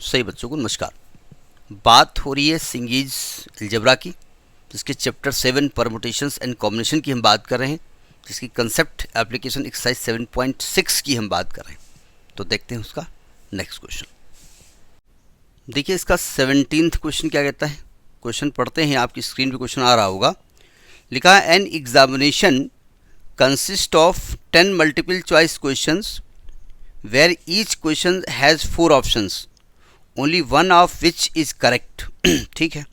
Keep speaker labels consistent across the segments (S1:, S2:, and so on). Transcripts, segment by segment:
S1: सही बच्चों को नमस्कार। बात हो रही है सिंगीज अलजेब्रा की, जिसके चैप्टर 7 परमुटेशंस एंड कॉम्बिनेशन की हम बात कर रहे हैं, जिसकी कंसेप्ट एप्लीकेशन एक्सरसाइज 7.6 की हम बात कर रहे हैं। तो देखते हैं उसका नेक्स्ट क्वेश्चन। देखिए इसका 17th क्वेश्चन क्या कहता है। क्वेश्चन पढ़ते हैं, आपकी स्क्रीन पे क्वेश्चन आ रहा होगा। लिखा है an examination consist of 10 multiple choice questions where each question has 4 options, only one of which is correct। ठीक है।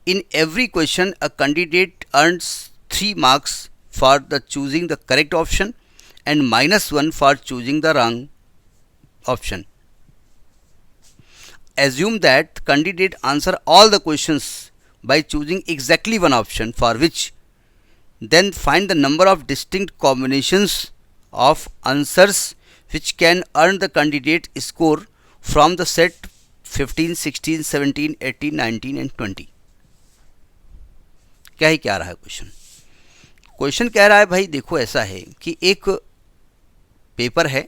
S1: In every question a candidate earns 3 marks for the choosing the correct option and -1 for choosing the wrong option। Assume that candidate answer all the questions by choosing exactly one option for which, then find the number of distinct combinations of answers which can earn the candidate score from the set 15, 16, 17, 18, 19 and 20। क्या आ रहा है question कह रहा है भाई देखो ऐसा है कि एक पेपर है,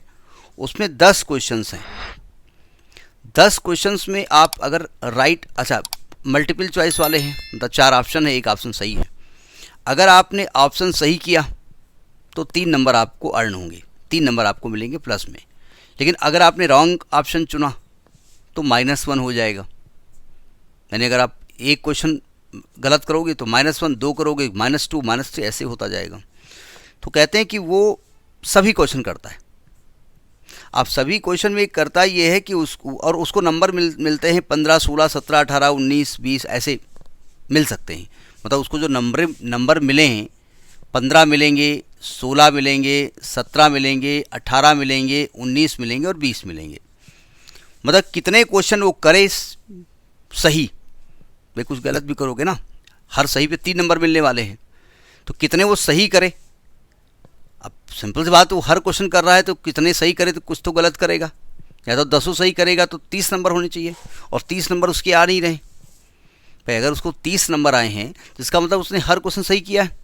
S1: उसमें 10 क्वेश्चंस हैं। 10 क्वेश्चंस में आप अगर मल्टीपल चॉइस वाले हैं, मतलब 4 ऑप्शन है, एक ऑप्शन सही है। अगर आपने ऑप्शन सही किया तो 3 नंबर आपको अर्न होंगे, 3 नंबर आपको मिलेंगे प्लस में। लेकिन अगर आपने रॉन्ग ऑप्शन चुना तो -1 हो जाएगा। यानी अगर आप एक क्वेश्चन गलत करोगे तो -1, 2 करोगे -2, -3, ऐसे होता जाएगा। तो कहते हैं कि वो सभी क्वेश्चन करता है। आप सभी क्वेश्चन में करता ये है कि उसको नंबर मिलते हैं 15, 16, 17, 18, 19, 20 ऐसे मिल सकते हैं। मतलब उसको जो नंबर मिले हैं 15 मिलेंगे, 16 मिलेंगे, 17 मिलेंगे, 18 मिलेंगे, 19 मिलेंगे और 20 मिलेंगे। मतलब कितने क्वेश्चन वो करे सही। भाई कुछ गलत भी करोगे ना, हर सही पे 3 नंबर मिलने वाले हैं, तो कितने वो सही करे। अब सिंपल सी बात, वो हर क्वेश्चन कर रहा है तो कितने सही करे, तो कुछ तो गलत करेगा। या तो 10 सही करेगा तो 30 नंबर होने चाहिए, और 30 नंबर उसके आ नहीं रहे। भाई अगर उसको 30 नंबर आए हैं तो इसका मतलब उसने हर क्वेश्चन सही किया है।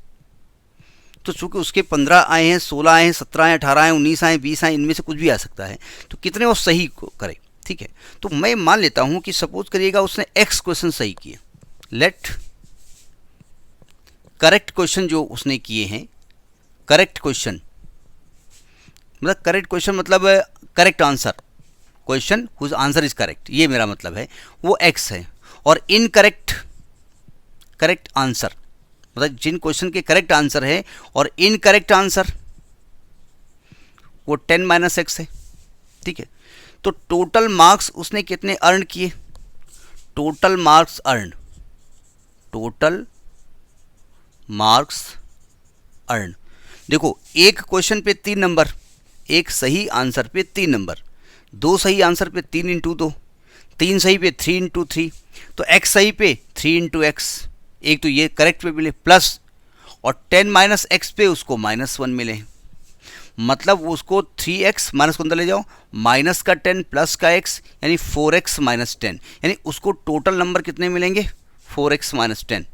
S1: तो चूँकि उसके 15 आए हैं, 16 आए हैं, 17 आए, 18 आए, 19 आए, 20 आए, इनमें से कुछ भी आ सकता है। तो कितने वो सही करे। ठीक है, तो मैं मान लेता हूं कि सपोज करिएगा उसने x क्वेश्चन सही किए। लेट करेक्ट क्वेश्चन जो उसने किए हैं, करेक्ट क्वेश्चन मतलब correct answer, question whose answer is correct, ये मेरा मतलब है, वो x है। और इनकरेक्ट करेक्ट आंसर मतलब जिन क्वेश्चन के करेक्ट आंसर है और इनकरेक्ट आंसर वो 10 - x है। ठीक है, तो टोटल मार्क्स उसने कितने अर्न किए। टोटल मार्क्स अर्न देखो, एक क्वेश्चन पे 3 नंबर, एक सही आंसर पे 3 नंबर, 2 सही आंसर पे 3 × 2, 3 सही पे 3 × 3, तो x सही पे 3 × x, एक तो ये करेक्ट पे मिले प्लस, और 10 - x पे उसको -1 मिले। मतलब उसको 3x माइनस को अंदर ले जाओ, माइनस का 10 प्लस का x, यानी 4x - 10, यानी उसको टोटल नंबर कितने मिलेंगे 4x - 10।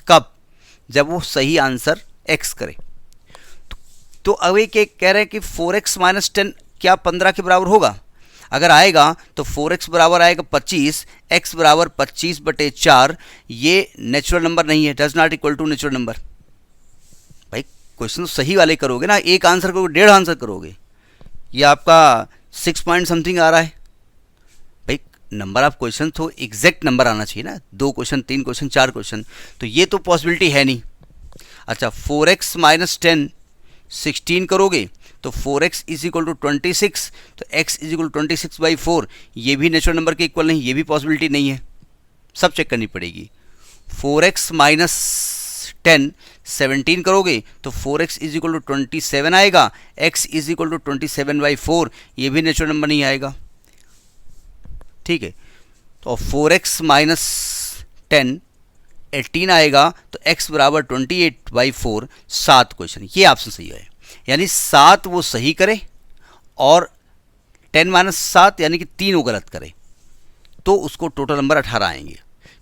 S1: कब? जब वो सही आंसर x करे। तो अब ये कह रहे हैं कि 4x - 10 क्या 15 के बराबर होगा। अगर आएगा तो 4x बराबर आएगा 25, x बराबर 25/4। ये नेचुरल नंबर नहीं है, does not equal to natural number. भाई क्वेश्चन तो सही वाले करोगे ना, एक आंसर करोगे 1.5 आंसर करोगे। ये आपका 6 पॉइंट समथिंग आ रहा है। भाई नंबर ऑफ क्वेश्चन तो एग्जैक्ट नंबर आना चाहिए ना, 2 क्वेश्चन, 3 क्वेश्चन, 4 क्वेश्चन, तो ये तो पॉसिबिलिटी है नहीं। अच्छा 4x - 10 16 करोगे तो 4x = 26, तो x = 26/4, ये भी नेचुरल नंबर के इक्वल नहीं, ये भी पॉसिबिलिटी नहीं है, सब चेक करनी पड़ेगी। 4x - 10 17 करोगे तो 4x = 27 आएगा, x = 27/4, ये भी नेचुरल नंबर नहीं आएगा। ठीक है, तो 4x - 10 18 आएगा, तो x बराबर 28/4, 7 क्वेश्चन, ये ऑप्शन सही है। यानी 7 वो सही करे और 10 - 7 यानी कि 3 वो गलत करे, तो उसको टोटल नंबर 18 आएंगे।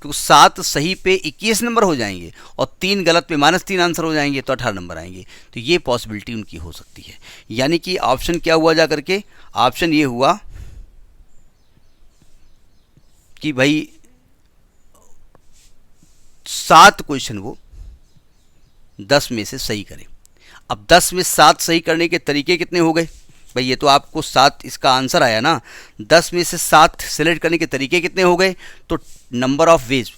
S1: क्योंकि 7 सही पे 21 नंबर हो जाएंगे और 3 गलत पे -3 आंसर हो जाएंगे, तो 18 नंबर आएंगे। तो ये पॉसिबिलिटी उनकी हो सकती है। यानी कि ऑप्शन क्या हुआ जा करके, ऑप्शन ये हुआ कि भाई 7 क्वेश्चन वो 10 में से सही करें। अब 10 में 7 सही करने के तरीके कितने हो गए भाई? ये तो आपको 7 इसका आंसर आया ना, 10 में से 7 सेलेक्ट करने के तरीके कितने हो गए? तो नंबर ऑफ वेज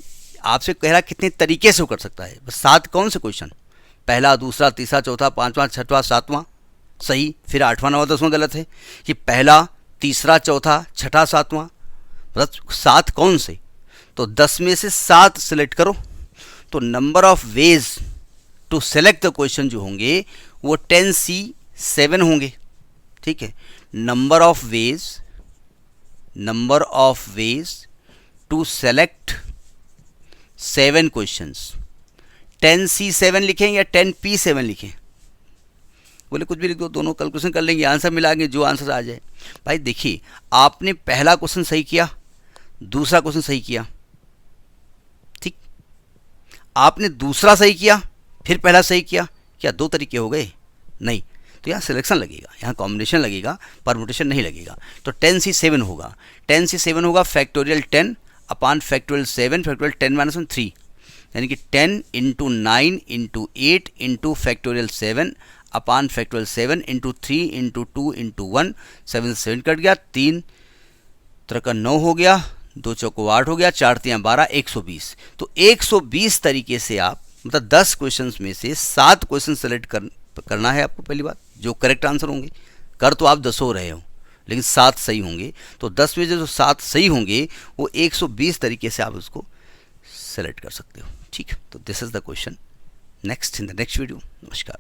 S1: आपसे कह रहा कितने तरीके से वो कर सकता है। बस 7 कौन से क्वेश्चन? पहला, दूसरा, तीसरा, चौथा, पांचवा, छठवां, सातवां सही, फिर 8वां, 9वां, 10वां गलत है। कि पहला, तीसरा, चौथा, छठा, सातवां, मतलब 7 कौन से? तो 10 में से 7 सेलेक्ट करो। तो number of ways to select the question जो होंगे वो 10C7 होंगे। ठीक है, number of ways to select 7 questions, 10C7 लिखें या 10P7 लिखें? बोले कुछ भी लिख दो, दोनों कैलकुलेशन कर लेंगे, आंसर मिलाएंगे, जो आंसर आ जाए। भाई देखिए, आपने पहला क्वेश्चन सही किया, दूसरा क्वेश्चन सही किया, ठीक, आपने दूसरा सही किया, फिर पहला सही किया, क्या 2 तरीके हो गए? नहीं, तो यहाँ सिलेक्शन लगेगा, यहाँ कॉम्बिनेशन लगेगा, परमुटेशन नहीं लगेगा। तो 10C7 होगा, 10C7 होगा फैक्टोरियल 10 अपॉन फैक्टोरियल 7 फैक्टोरियल 10 - 3, यानी कि 10 × 9 × 8 × फैक्टोरियल 7 अपॉन फैक्टोरियल 7 × 3 × 2 × 1, 7 से 7 कट गया, 3 3 9 हो गया, 2 चौको 8 हो गया, 4 3 12, 120। तो 120 तरीके से आप, मतलब 10 क्वेश्चंस में से 7 क्वेश्चन सेलेक्ट करना है आपको। पहली बात, जो करेक्ट आंसर होंगे, कर तो आप 10 हो रहे हो लेकिन 7 सही होंगे। तो 10 में से जो 7 सही होंगे वो 120 तरीके से आप उसको सेलेक्ट कर सकते हो। ठीक है, तो this is the question. Next in the next video. नमस्कार।